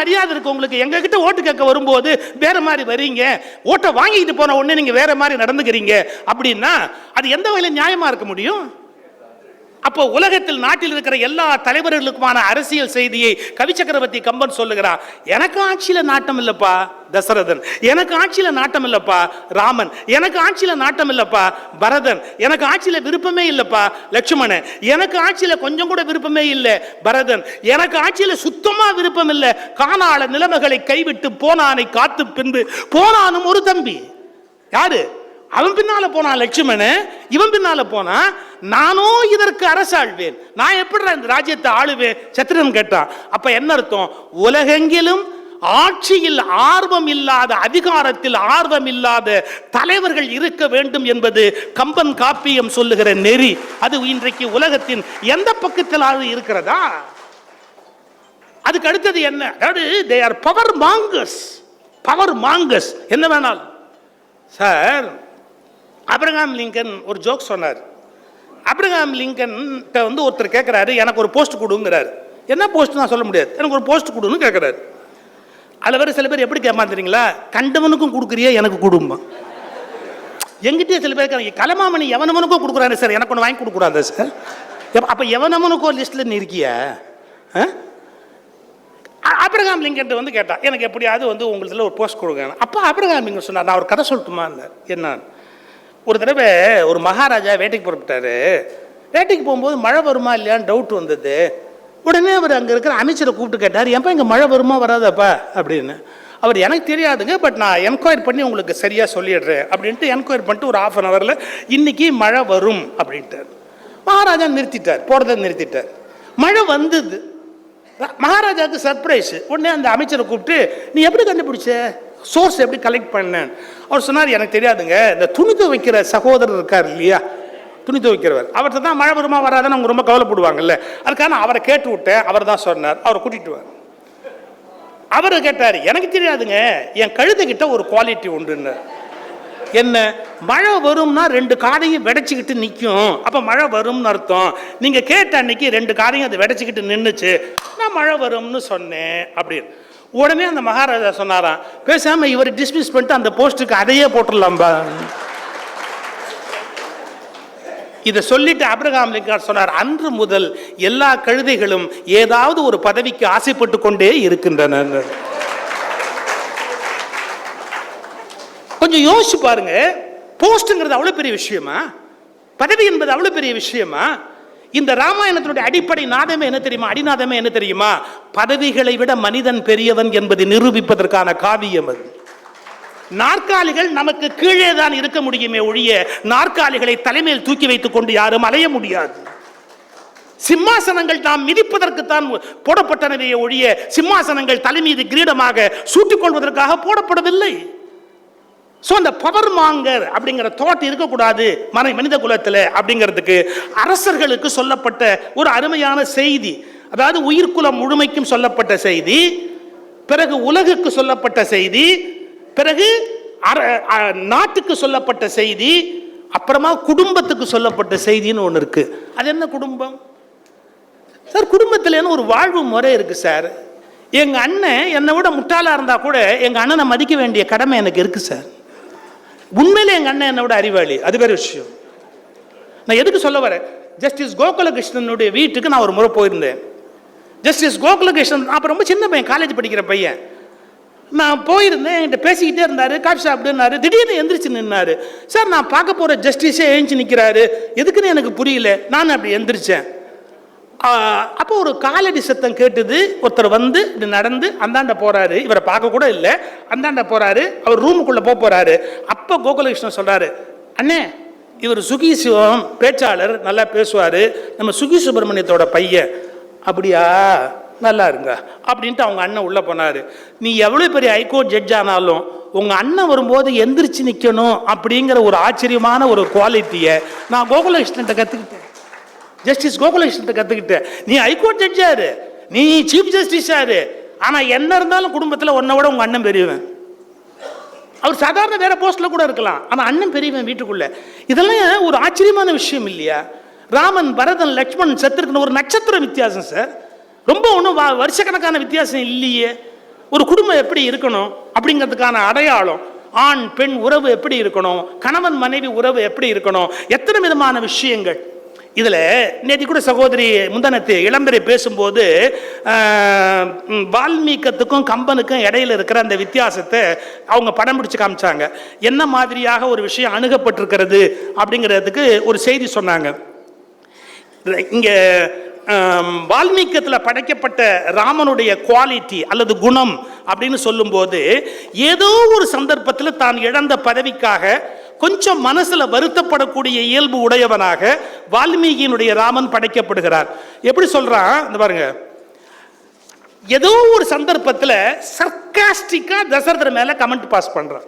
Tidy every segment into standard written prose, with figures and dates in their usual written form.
மரியாதை இருக்கு உங்களுக்கு. எங்க கிட்ட ஓட்டு கேட்க வரும்போது வேற மாதிரி வரீங்க, ஓட்டை வாங்கிட்டு போன உடனே நீங்க வேற மாதிரி நடந்துக்கிறீங்க அப்படின்னா அது எந்த வகையில நியாயமா இருக்க முடியும்? அப்போ உலகத்தில் நாட்டில் இருக்கிற எல்லா தலைவர்களுக்குமான அரசியல் செய்தியை கவி சக்கரவர்த்தி கம்பன் சொல்லுகிறார். எனக்கு ஆட்சியில நாட்டம் இல்லப்பா தசரதன், எனக்கு ஆட்சியில நாட்டம் இல்லப்பா ராமன், எனக்கு ஆட்சியில நாட்டம் இல்லப்பா பரதன், எனக்கு ஆட்சியில விருப்பமே இல்லப்பா லட்சுமணன், எனக்கு ஆட்சியில கொஞ்சம் கூட விருப்பமே இல்லை பரதன், எனக்கு ஆட்சியில சுத்தமா விருப்பம் இல்லை காணாள நிலைமைகளை கைவிட்டு போனானை காத்து பின்பு போனானும் ஒரு தம்பி. யாரு? அவன் பின்னால போனான் லட்சுமணன், இவன் பின்னால போனா நானும் இதற்கு அரசாழ்வேன், நான் எப்படி இந்த ராஜ்யத்தை ஆளுவேன் சத்திரன் கேட்டான். அப்ப என்ன அர்த்தம்? உலகெங்கிலும் ஆட்சியில் ஆர்வம் இல்லாத, அதிகாரத்தில் ஆர்வம் இல்லாத தலைவர்கள் இருக்க வேண்டும் என்பது கம்பன் காப்பியம் சொல்லுகிற நெறி. அது இன்றைக்கு உலகத்தின் எந்த பக்கத்தில் இருக்கிறதா? அதுக்கு அடுத்தது என்ன? அதாவது they are power mongers. Power மாங்கர்ஸ் என்ன வேணாலும். சார், ஆபிரகாம் லிங்கன் ஒரு ஜோக் சொன்னார். ஆபிரகாம் லிங்கன் வந்து ஒருத்தர் கேட்குறாரு, எனக்கு ஒரு போஸ்ட் கொடுங்கிறாரு. என்ன போஸ்ட் நான் சொல்ல முடியாது, எனக்கு ஒரு போஸ்ட் கொடுன்னு கேட்குறாரு. அதில் வேறு சில பேர் எப்படி கேட்பாந்துறீங்களா, கண்டவனுக்கும் கொடுக்குறியா எனக்கு கொடுமா. எங்கிட்டே சில பேர் கலமாமணி எவனவனுக்கும் கொடுக்குறாரு சார், எனக்கு ஒன்று வாங்கி கொடுக்குறாரு சார். அப்போ எவனவனுக்கும் ஒரு லிஸ்ட்டில் நீ இருக்கியா? ஆபிரகாம் லிங்கன் வந்து கேட்டான், எனக்கு எப்படியாவது வந்து உங்களுக்கு ஒரு போஸ்ட் கொடுங்க. அப்போ ஆபிரகாம் லிங்கன் சொன்னார், நான் ஒரு கதை சொல்லட்டுமா? என்ன? ஒரு தடவை ஒரு மகாராஜா வேட்டைக்கு புறப்பட்டாரு. வேட்டைக்கு போகும்போது மழை வருமா இல்லையான்னு டவுட் வந்தது. உடனே அவர் அங்கே இருக்கிற அமைச்சரை கூப்பிட்டு கேட்டார், ஏன்பா இங்கே மழை வருமா வராதப்பா அப்படின்னு. அவர் எனக்கு தெரியாதுங்க, பட் நான் என்கொயரி பண்ணி உங்களுக்கு சரியாக சொல்லிடுறேன் அப்படின்ட்டு என்கொயரி பண்ணிட்டு ஒரு 1/2 hourல இன்னைக்கு மழை வரும் அப்படின்ட்டார். மகாராஜா நிறுத்திட்டார், போகிறத நிறுத்திட்டார். மழை வந்தது. மகாராஜாவுக்கு சர்ப்ரைஸ். உடனே அந்த அமைச்சரை கூப்பிட்டு, நீ எப்படி கண்டுபிடிச்ச, சோர்ஸ் எப்படி கலெக்ட் பண்ணேன்? அவர் சொன்னார், எனக்கு தெரியாதுங்க, இந்த துணி துவைக்கிற சகோதரர் இருக்கார் இல்லையா, துணி துவைக்கிறவர், அவர்கிட்ட தான் மழை வருமா வராதுன்னு அவங்க ரொம்ப கவலைப்படுவாங்கல்ல, அதுக்காக அவரை கேட்டு விட்டேன். அவர் தான் சொன்னார், அவரை கூட்டிட்டு வார். அவர் கேட்டார், எனக்கு தெரியாதுங்க, என் கழுதைகிட்ட ஒரு குவாலிட்டி உண்டுன்னு. என்ன? மழை வரும்னா 2 காதையும் வெடைச்சிக்கிட்டு நிற்கும், அப்போ மழை வரும்னு அர்த்தம். நீங்கள் கேட்ட அன்னைக்கு 2 காதையும் அது வெடைச்சிக்கிட்டு நின்றுச்சு, நான் மழை வரும்னு சொன்னேன் அப்படின்னு. உடனே அந்த மகாராஜா சொன்னாராம், பேசாமல் இவர் டிஸ்மிஸ் பண்ணிட்டு அந்த போஸ்ட்டுக்கு அதையே போட்டுடலாம்பா. இதை சொல்லிட்டு ஆபிரகாம் லிங்கன் சொன்னார், அன்று முதல் எல்லா கழுதைகளும் ஏதாவது ஒரு பதவிக்கு ஆசைப்பட்டு கொண்டே இருக்கின்றன. கொஞ்சம் யோசிச்சு பாருங்க, போஸ்ட்ங்கிறது அவ்வளவு பெரிய விஷயமா? பதவி என்பது அவ்வளவு பெரிய விஷயமா? இந்த ராமாயணத்தினுடைய அடிப்படை நாதமே என்ன தெரியுமா? அடிநாதமே என்ன தெரியுமா? பதவிகளை விட மனிதன் பெரியவன் என்பதை நிரூபிப்பதற்கான காவியம் அது. நாற்காலிகள் நமக்கு கீழே தான் இருக்க முடியுமே ஒழிய நாற்காலிகளை தலைமையில் தூக்கி வைத்துக் கொண்டு யாரும் அலைய முடியாது. சிம்மாசனங்கள் நாம் மிதிப்பதற்குத்தான் போடப்பட்டனவே ஒழிய சிம்மாசனங்கள் தலை மீது கிரீடமாக சூட்டிக் கொள்வதற்காக போடப்படவில்லை. அந்த பவர் மாங்கர் அப்படிங்கிற தோட் இருக்கக்கூடாது மனித குலத்தில் அப்படிங்கிறதுக்கு அரசர்களுக்கு சொல்லப்பட்ட ஒரு அருமையான செய்தி. அதாவது உயிர்குலம் முழுமைக்கும் சொல்லப்பட்ட செய்தி, பிறகு உலகுக்கு சொல்லப்பட்ட செய்தி, பிறகு நாட்டுக்கு சொல்லப்பட்ட செய்தி, அப்புறமா குடும்பத்துக்கு சொல்லப்பட்ட செய்தின்னு ஒன்று இருக்கு. அது என்ன குடும்பம் சார்? குடும்பத்தில் ஒரு வாழ்வு முறை இருக்கு சார். எங்க அண்ணன் என்னை விட முட்டாளா இருந்தா கூட எங்க அண்ணனை மதிக்க வேண்டிய கடமை எனக்கு இருக்கு சார். உண்மையிலே எங்க அண்ணன் என்னை விட அறிவாளி, அது வேற விஷயம். நான் எதுக்கு சொல்ல வரேன், ஜஸ்டிஸ் கோகுலகிருஷ்ணனுடைய வீட்டுக்கு நான் ஒரு முறை போயிருந்தேன். ஜஸ்டிஸ் கோகுலகிருஷ்ணன் அப்போ ரொம்ப சின்ன பையன், காலேஜ் படிக்கிற பையன். நான் போயிருந்தேன், என்கிட்ட பேசிக்கிட்டே இருந்தார், காஃபி சாப்பிட்டுனாரு. திடீர்னு எந்திரிச்சு நின்னாரு. சார், நான் பார்க்க போகிற ஜஸ்டிஸே எழுந்துச்சு நிற்கிறாரு, எதுக்குன்னு எனக்கு புரியல. நான் அப்படி எந்திரிச்சேன். அப்போ ஒரு காலடி சத்தம் கேட்டுது. ஒருத்தர் வந்து இப்படி நடந்து அந்தாண்ட போறாரு, இவரை பார்க்க கூட இல்லை, அந்தாண்ட போறாரு. அவர் ரூமுக்குள்ள போறாரு. அப்போ கோகுலகிருஷ்ணன் சொல்றாரு, அண்ணே இவர் சுகி சிவம் பேச்சாளர், நல்லா பேசுவாரு, நம்ம சுகி சுப்பிரமணியத்தோட பையன். அப்படியா, நல்லா இருங்க அப்படின்ட்டு அவங்க அண்ணன் உள்ள போனாரு. நீ எவ்வளவு பெரிய ஹைகோர்ட் ஜட்ஜ் ஆனாலும் உங்க அண்ணன் வரும்போது எந்திரிச்சு நிக்கணும் அப்படிங்கிற ஒரு ஆச்சரியமான ஒரு குவாலிட்டியை நான் கோகுலகிருஷ்ணன் கத்துக்கிட்டேன். ஜஸ்டிஸ் கோகுலகிருஷ்ணன் கத்துக்கிட்டேன். நீ ஹைகோர்ட் ஜட்ஜாரு, நீ சீஃப் ஜஸ்டிஸாரு, ஆனா என்ன இருந்தாலும் குடும்பத்தில் உன்னை விட உங்க அண்ணன் பெரியவன். அவர் சாதாரண வேற போஸ்ட்ல கூட இருக்கலாம், ஆனா அண்ணன் பெரியவன் வீட்டுக்குள்ள. இதெல்லாம் ஒரு ஆச்சரியமான விஷயம் இல்லையா? ராமன், பரதன், லட்சுமணன் செத்துருக்குன்னு ஒரு நட்சத்திர வித்தியாசம் சார். ரொம்ப ஒன்றும் வருஷக்கணக்கான வித்தியாசம் இல்லையே. ஒரு குடும்பம் எப்படி இருக்கணும் அப்படிங்கிறதுக்கான அடையாளம், ஆண் பெண் உறவு எப்படி இருக்கணும், கணவன் மனைவி உறவு எப்படி இருக்கணும், எத்தனை விதமான விஷயங்கள். இதில் நேற்று கூட சகோதரி முந்தனத்து இளம்பெரை பேசும்போது வால்மீகத்துக்கும் கம்பனுக்கும் இடையில இருக்கிற அந்த வித்தியாசத்தை அவங்க படம் பிடிச்சு காமிச்சாங்க. என்ன மாதிரியாக ஒரு விஷயம் அணுகப்பட்டிருக்கிறது அப்படிங்கிறதுக்கு ஒரு செய்தி சொன்னாங்க. இங்கே வால்மீகத்தில் படைக்கப்பட்ட ராமனுடைய குவாலிட்டி அல்லது குணம் அப்படின்னு சொல்லும்போது, ஏதோ ஒரு சந்தர்ப்பத்தில் தான் இழந்த பதவிக்காக கொஞ்சம் மனசுல வருத்தப்படக்கூடிய இயல்பு உடையவனாக வால்மீகியினுடைய ராமன் படைக்கப்படுகிறார். எப்படி சொல்றான் இந்த பாருங்க, ஏதோ ஒரு சந்தர்ப்பத்தில் சர்க்காஸ்டிக்கா தசரதர் மேல கமெண்ட் பாஸ் பண்றான்.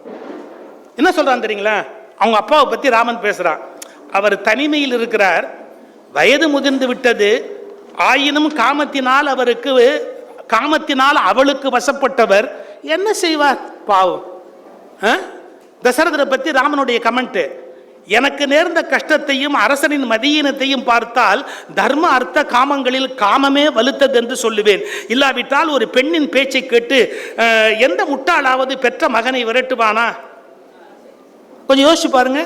என்ன சொல்றான் தெரியுங்களா? அவங்க அப்பாவை பத்தி ராமன் பேசுறான். அவர் தனிமையில் இருக்கிறார், வயது முதிர்ந்து விட்டது, ஆயினும் காமத்தினால் அவளுக்கு வசப்பட்டவர், என்ன செய்வார் பாவம். தசரதரை பற்றி ராமனுடைய கமெண்ட், எனக்கு நேர்ந்த கஷ்டத்தையும் அரசனின் மதியீனத்தையும் பார்த்தால் தர்ம அர்த்த காமங்களில் காமமே வலுத்தது என்று சொல்லுவேன். இல்லாவிட்டால் ஒரு பெண்ணின் பேச்சை கேட்டு எந்த முட்டாளாவது பெற்ற மகனை விரட்டுவானா? கொஞ்சம் யோசிச்சு பாருங்க.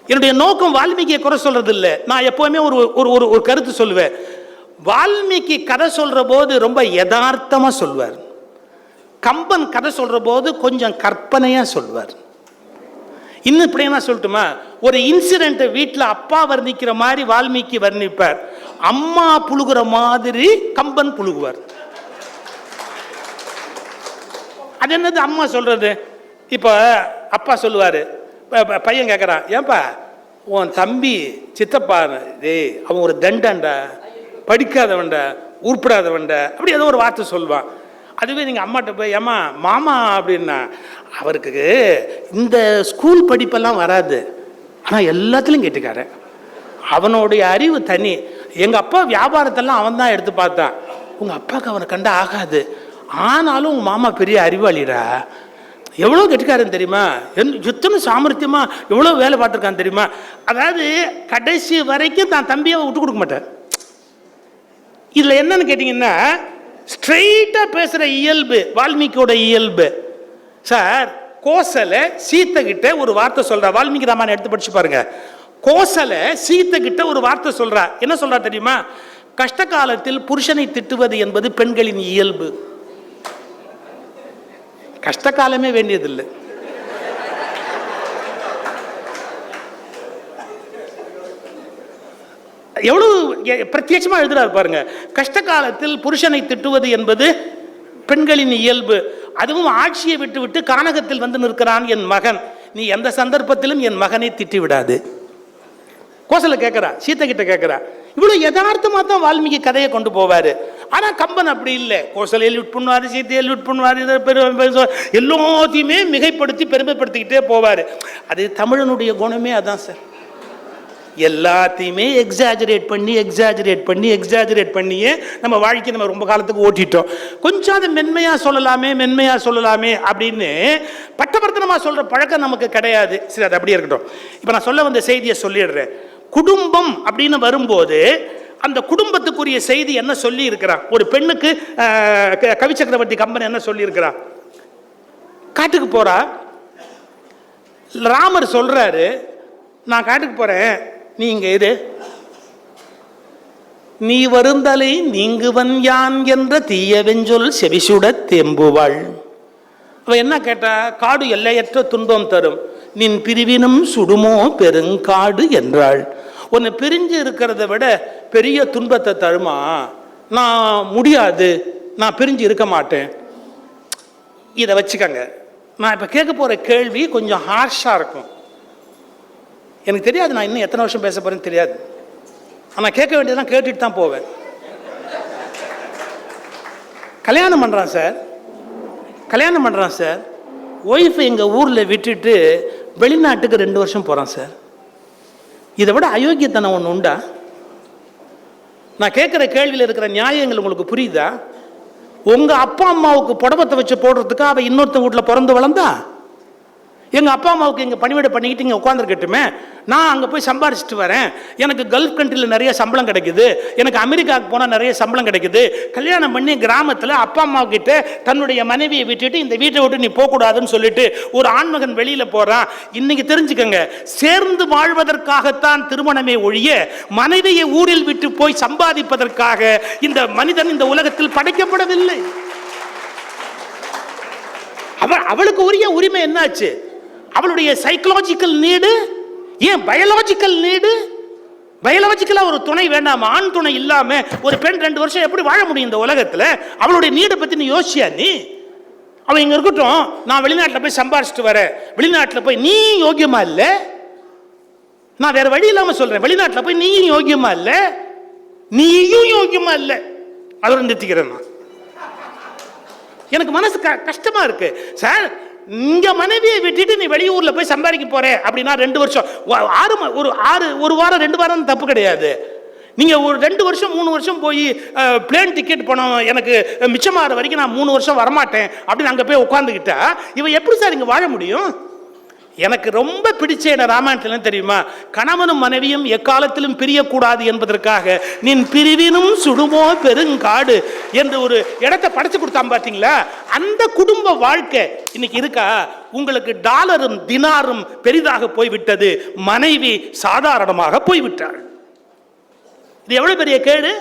என்னுடைய நோக்கம் வால்மீகியை குறை சொல்றது இல்லை. நான் எப்பவுமே ஒரு கருத்து சொல்லுவேன். வால்மீகி கதை சொல்ற போது ரொம்ப யதார்த்தமா சொல்வார். கம்பன் கதை சொல்ற போது கொஞ்சம் கற்பனையா சொல்வார். இன்னும் இப்படி என்ன சொல்லட்டுமா, ஒரு இன்சிடென்ட் வீட்டில் அப்பா வர்ணிக்கிற மாதிரி வால்மீகி வர்ணிப்பார், அம்மா புழுகுற மாதிரி கம்பன் புழுகுவார். அது என்னது அம்மா சொல்றது? இப்ப அப்பா சொல்லுவாரு, பையன் கேட்கறான், ஏன்பா உன் தம்பி சித்தப்பா டேய் அவன் ஒரு தண்டன்டா, படிக்காதவன்டா, உருப்படாதவன்டா, அப்படி ஏதோ ஒரு வார்த்தை சொல்லுவான். அதுவே நீங்கள் அம்மாட்ட போய் ஏம்மா மாமா அப்படின்னா, அவருக்கு இந்த ஸ்கூல் படிப்பெல்லாம் வராது, ஆனால் எல்லாத்துலேயும் கேட்டுக்காரு, அவனுடைய அறிவு தனி, எங்கள் அப்பா வியாபாரத்தெல்லாம் அவன் தான் எடுத்து பார்த்தான், உங்கள் அப்பாவுக்கு அவனை கண்டா ஆகாது, ஆனாலும் உங்கள் மாமா பெரிய அறிவாளிடா, எவ்வளோ கெட்டுக்காரன் தெரியுமா, எத்தனை சாமர்த்தியமா எவ்வளோ வேலை பார்த்துருக்கான் தெரியுமா. அதாவது கடைசி வரைக்கும் தான் தம்பியை விட்டு கொடுக்க மாட்டார். இதில் என்னன்னு கேட்டிங்கன்னா, ஸ்ட்ரெயிட்டா பேசுற இயல்பு வால்மீகியோட இயல்பு. சார் கோசலை சீத்தை கிட்ட ஒரு வார்த்தை சொல்றா, வால்மீகி ராமாயணம் எடுத்து படிச்சு பாருங்க. கோசலை சீத்தை கிட்ட ஒரு வார்த்தை சொல்றா, என்ன சொல்றா தெரியுமா? கஷ்ட காலத்தில் புருஷனை திட்டுவது என்பது பெண்களின் இயல்பு. கஷ்ட காலமே வேண்டியதில்லை. எவ்வளவு பிரத்யட்சமா எழுதுறாரு பாருங்க. கஷ்ட காலத்தில் புருஷனை திட்டுவது என்பது பெண்களின் இயல்பு, அதுவும் ஆட்சியை விட்டு விட்டு கானகத்தில் வந்து நிற்கிறான் என் மகன், நீ எந்த சந்தர்ப்பத்திலும் என் மகனை திட்டி விடாது. கோசல கேட்கிறா, சீத்தை கிட்ட கேட்கிறா. இவ்வளவு யதார்த்தமா தான் வால்மீகி கதையை கொண்டு போவாரு. ஆனா கம்பன் அப்படி இல்லை. கோசலை எல்யூட் பண்ணுவாரு, சீத்தையை எல்யூட் பண்ணுவாரு, எல்லாத்தையுமே மிகைப்படுத்தி பெருமைப்படுத்திக்கிட்டே போவாரு. அது தமிழனுடைய குணமே அதான் சார். எல்லாத்தையுமே எக்ஸாஜரேட் பண்ணியே நம்ம வாழ்க்கை நம்ம ரொம்ப காலத்துக்கு ஓட்டிட்டோம். கொஞ்சம் அதை மென்மையா சொல்லலாமே அப்படின்னு பட்டவர்த்தனமா சொல்ற பழக்கம் நமக்கு கிடையாது. சரி, அது அப்படியே இருக்கட்டும். இப்ப நான் சொல்ல வந்த செய்தியை சொல்லிடுறேன். குடும்பம் அப்படின்னு வரும்போது அந்த குடும்பத்துக்குரிய செய்தி என்ன சொல்லி இருக்கிறான்? ஒரு பெண்ணுக்கு கவி சக்கரவர்த்தி கம்பன் என்ன சொல்லி இருக்கிறான்? காட்டுக்கு போறா, ராமர் சொல்றாரு, நான் காட்டுக்கு போறேன், நீ இங்க இரு, நீ வருந்தலை நீங்குவன் யான் என்ற தீய வெஞ்சொல் செவிசுட தேம்புவாள். அவ என்ன கேட்டா? காடு எல்லையற்ற துன்பம் தரும், நின் பிரிவினும் சுடுமோ பெருங்காடு என்றாள். உன்னை பிரிஞ்சு இருக்கிறத விட பெரிய துன்பத்தை தருமா? நான் முடியாது, நான் பிரிஞ்சு இருக்க மாட்டேன். இதை வச்சுக்கங்க. நான் இப்போ கேட்க போகிற கேள்வி கொஞ்சம் ஹார்ஷாக இருக்கும். எனக்கு தெரியாது நான் இன்னும் எத்தனை வருஷம் பேச போறேன்னு தெரியாது. ஆனால் கேட்க வேண்டியதெல்லாம் கேட்டுட்டு தான் போவேன். கல்யாணம் பண்ணுறான் சார், ஒய்ஃபை எங்கள் ஊரில் விட்டுட்டு வெளிநாட்டுக்கு 2 வருஷம் போகிறான் சார். இதை விட அயோக்கியத்தனம் ஒன்று உண்டா? நான் கேட்குற கேள்வியில் இருக்கிற நியாயங்கள் உங்களுக்கு புரியுதா? உங்கள் அப்பா அம்மாவுக்கு புடவத்தை வச்சு போடுறதுக்கு அவள் இன்னொருத்த வீட்டில் பிறந்து வளர்ந்தா? எங்கள் அப்பா அம்மாவுக்கு இங்கே பணிவிடை பண்ணிக்கிட்டு இங்கே உட்காந்துருக்கட்டுமே, நான் அங்கே போய் சம்பாரிச்சிட்டு வரேன், எனக்கு கல்ஃப் கண்ட்ரியில் நிறைய சம்பளம் கிடைக்குது, எனக்கு அமெரிக்காவுக்கு போனால் நிறைய சம்பளம் கிடைக்குது, கல்யாணம் பண்ணி கிராமத்தில் அப்பா அம்மாவுக்கிட்ட தன்னுடைய மனைவியை விட்டுட்டு இந்த வீட்டை விட்டு நீ போகக்கூடாதுன்னு சொல்லிட்டு ஒரு ஆண்மகன் வெளியில் போகிறான். இன்னைக்கு தெரிஞ்சுக்கங்க, சேர்ந்து வாழ்வதற்காகத்தான் திருமணமே ஒழிய மனைவியை ஊரில் விட்டு போய் சம்பாதிப்பதற்காக இந்த மனிதன் இந்த உலகத்தில் படைக்கப்படவில்லை. அவளுக்கு உரிய உரிமை என்னாச்சு? அவளுடைய சைக்கலாஜிக்கல் நீடு, ஏன் பயாலஜிக்கல் நீடு? பயாலஜிக்கலா ஒரு துணை வேண்டாம்? ஆண் துணை இல்லாம ஒரு பெண் 2 வருஷம் எப்படி வாழ முடியும் இந்த உலகத்துல? அவளுடைய நீடை பத்தி நீ யோசிச்சியா? நீ அவன் இங்க இருக்கட்டும், நான் வெளிநாட்டில் போய் சம்பாரிச்சிட்டு வரேன், வெளிநாட்டில் போய் நீ யோகியமா இல்ல? நான் வேற வழி இல்லாம சொல்றேன், வெளிநாட்டில் போய் நீயும் யோகியமா இல்ல, நீயும் யோகியமா இல்ல. அதோட நிறுத்திக்கிறேன். நான் எனக்கு மனசு கஷ்டமா இருக்கு சார். இங்க மனைவியை விட்டுட்டு நீ வெளியூர்ல போய் சம்பாதிக்க போற அப்படின்னா 2 வருஷம், ஒரு வாரம் 2 வாரம் தப்பு கிடையாது. நீங்க ஒரு 2 வருஷம் 3 வருஷம் போய் பிளேன் டிக்கெட் பணம் எனக்கு மிச்சமாகிற வரைக்கும் நான் 3 வருஷம் வரமாட்டேன் அப்படின்னு அங்க போய் உட்காந்துக்கிட்டா இவன் எப்படி சார் இங்க வாழ முடியும்? எனக்கு ரொம்ப பிடிச்ச என்ன ராமாயணத்துல தெரியுமா? கணவனும் மனைவியும் எக்காலத்திலும் பிரியக்கூடாது என்பதற்காக நின் பிரிவினும் சுடுமோ பெருங்காடு என்று ஒரு இடத்தை படைச்சு கொடுத்தான் பாத்தீங்களா? அந்த குடும்ப வாழ்க்கை இன்னைக்கு இருக்கா? உங்களுக்கு டாலரும் தினாரும் பெரிதாக போய்விட்டது, மனைவி சாதாரணமாக போய்விட்டாள். இது எவ்வளவு பெரிய கேடு!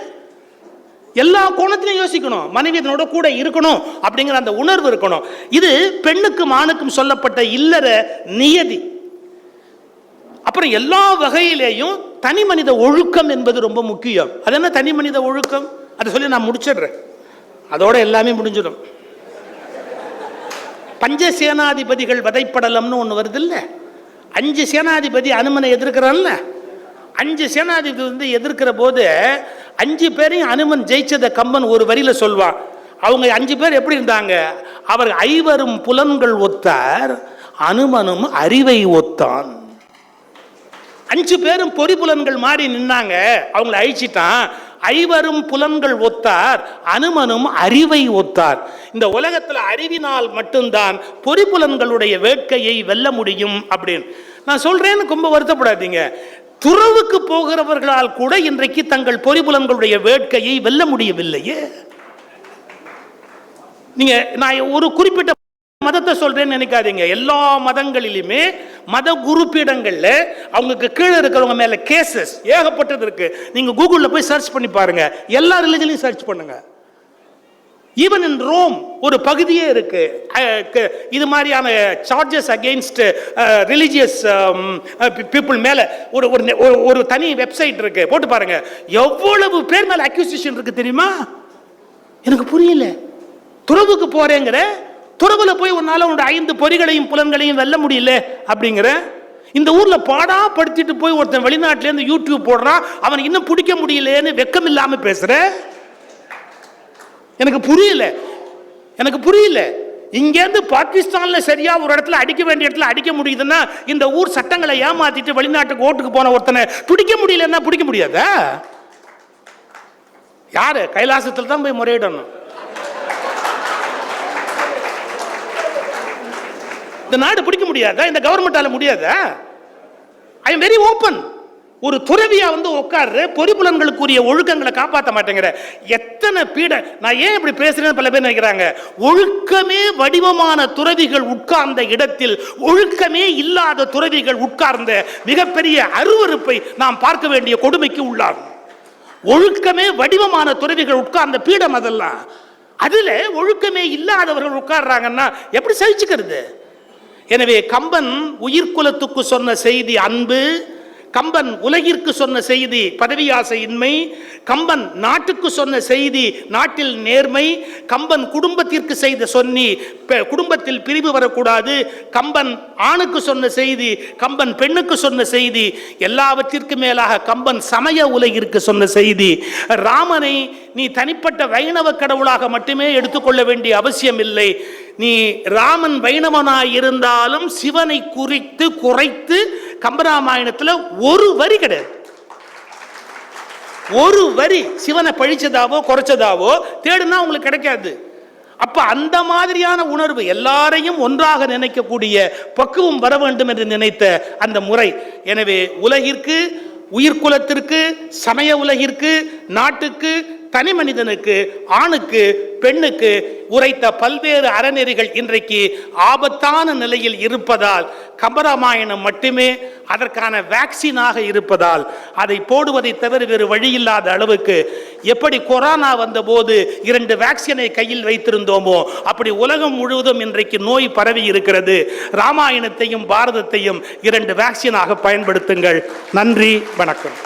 எல்லா கோணத்திலையும் யோசிக்கணும். மனைவி இதனோட கூட இருக்கணும் அப்படிங்கிற அந்த உணர்வு இருக்கணும். இது பெண்ணுக்கும் ஆணுக்கும் சொல்லப்பட்ட இல்லற நியதி. அப்புறம் எல்லா வகையிலேயும் தனி மனித ஒழுக்கம் என்பது ரொம்ப முக்கியம். அது என்ன தனி மனித ஒழுக்கம்? அதை சொல்லி நான் முடிச்சிடுறேன், அதோட எல்லாமே முடிஞ்சிடும். பஞ்சசேனாதிபதிகள் வதைப்படலம்னு ஒன்று வருது இல்லை? 5 சேனாதிபதி அனுமனை எதிர்க்கிறான்ல, 5 சேனாதிபதி எதிர்க்கிற போது 5 பேரையும் அனுமன் ஜெயிச்சதை கம்பன் ஒரு வரியில சொல்வான். அவங்க 5 பேர் எப்படி இருந்தாங்க? அவர் 5வரும் புலன்கள் ஒத்தார், அனுமனும் அறிவை ஒத்தான். 5 பேரும் பொறி புலன்கள் மாறி நின்னாங்க, அவங்களை அழிச்சிட்டான். 5வரும் புலன்கள் ஒத்தார், அனுமனும் அறிவை ஒத்தார். இந்த உலகத்தில் அறிவினால் மட்டும்தான் பொறி புலன்களுடைய வேட்கையை வெல்ல முடியும் அப்படின்னு நான் சொல்றேன்னு ரொம்ப வருத்தப்படாதீங்க. துறவுக்கு போகிறவர்களால் கூட இன்றைக்கு தங்கள் பொறிபுலன்களுடைய வேட்கையை வெல்ல முடியவில்லையே. நீங்க நான் ஒரு குறிப்பிட்ட மதத்தை சொல்றேன்னு நினைக்காதீங்க. எல்லா மதங்களிலுமே மத குருப்பீடங்கள்ல அவங்களுக்கு கீழே இருக்கிறவங்க மேல கேசஸ் ஏகப்பட்டது இருக்கு. நீங்க கூகுள்ல போய் சர்ச் பண்ணி பாருங்க, எல்லா ரிலிஜனையும் சர்ச் பண்ணுங்க. ஈவன் இன் ரோம் ஒரு பகுதியே இருக்கு இது மாதிரியான சார்ஜஸ் அகெயின்ஸ்ட் ரிலிஜியஸ் பீப்புள் மேல ஒரு தனி வெப்சைட் இருக்கு, போட்டு பாருங்க. எவ்வளவு பேர் மேல அக்யூசியேஷன் இருக்கு தெரியுமா? எனக்கு புரியல. துறவுக்கு போறேங்கிற, துறவுல போய் உன்னால உன்னோட 5 பொறிகளையும் புலன்களையும் வெல்ல முடியல அப்படிங்கிற. இந்த ஊர்ல பாடா படுத்திட்டு போய் ஒருத்தன் வெளிநாட்டுல இருந்து யூடியூப் போடுறான், அவன் இன்னும் பிடிக்க முடியலன்னு வெக்கம் இல்லாம பேசுற. எனக்கு புரியல. இங்கேருந்து பாகிஸ்தான்ல சரியா ஒரு இடத்துல அடிக்க வேண்டிய இடத்துல அடிக்க முடியுதுன்னா இந்த ஊர் சட்டங்களை ஏமாத்திட்டு வெளிநாட்டுக்கு ஓட்டுக்கு போன ஒருத்தனை பிடிக்க முடியலன்னா பிடிக்க முடியாதா? யாரு? கைலாசத்தில் தான் போய் முறையிடணும். இந்த நாடு பிடிக்க முடியாதா? இந்த கவர்மெண்டால முடியாதா? I am very open. ஒரு துறவியா வந்து உட்கார்ற பொறிப்புலன்களுக்குரிய ஒழுக்கங்களை காப்பாற்ற மாட்டேங்கிற எத்தனை பீட. நான் ஏன் இப்படி பேசுறேன்னு பல பேர் நினைக்கிறாங்க. ஒழுக்கமே வடிவமான துறவிகள் உட்கார்ந்த இடத்தில் ஒழுக்கமே இல்லாத துறவிகள் உட்கார்ந்த மிகப்பெரிய அருவருப்பை நாம் பார்க்க வேண்டிய கொடுமைக்கு உள்ளாகும். ஒழுக்கமே வடிவமான துறவிகள் உட்கார்ந்த பீடம் அதெல்லாம். அதுல ஒழுக்கமே இல்லாதவர்கள் உட்கார்றாங்கன்னா எப்படி சகிச்சுக்கிறது? எனவே கம்பன் உயிர்குலத்துக்கு சொன்ன செய்தி அன்பு, கம்பன் உலகிற்கு சொன்ன செய்தி பதவியாசையின்மை, கம்பன் நாட்டுக்கு சொன்ன செய்தி நாட்டில் நேர்மை, கம்பன் குடும்பத்திற்கு செய்த சொன்னி குடும்பத்தில் பிரிவு வரக்கூடாது, கம்பன் ஆணுக்கு சொன்ன செய்தி, கம்பன் பெண்ணுக்கு சொன்ன செய்தி, எல்லாவற்றிற்கு மேலாக கம்பன் சமய உலகிற்கு சொன்ன செய்தி. ராமனை நீ தனிப்பட்ட வைணவ கடவுளாக மட்டுமே எடுத்துக்கொள்ள வேண்டிய அவசியம் இல்லை. நீ ராமன் வைணவனாய் இருந்தாலும் சிவனை குறைத்து கம்பராமாயணத்தில் ஒரு வரி கிடையாது. ஒரு வரி சிவனை பழிச்சதாவோ குறைச்சதாவோ தேடுனா உங்களுக்கு கிடைக்காது. அப்ப அந்த மாதிரியான உணர்வு, எல்லாரையும் ஒன்றாக நினைக்கக்கூடிய பக்குவம் வர வேண்டும் என்று நினைத்த அந்த முறை. எனவே உலகிற்கு, உயிர்குலத்திற்கு, சமய உலகிற்கு, நாட்டுக்கு, தனி மனிதனுக்கு, ஆணுக்கு, பெண்ணுக்கு உரைத்த பல்வேறு அறநெறிகள் இன்றைக்கு ஆபத்தான நிலையில் இருப்பதால், கம்பராமாயணம் மட்டுமே அதற்கான வேக்சினாக இருப்பதால், அதை போடுவதை தவிர வேறு வழி இல்லாத அளவுக்கு, எப்படி கொரோனா வந்தபோது 2 வேக்சினை கையில் வைத்திருந்தோமோ அப்படி உலகம் முழுவதும் இன்றைக்கு நோய் பரவி இருக்கிறது. ராமாயணத்தையும் பாரதத்தையும் 2 வேக்சினாக பயன்படுத்துங்கள். நன்றி, வணக்கம்.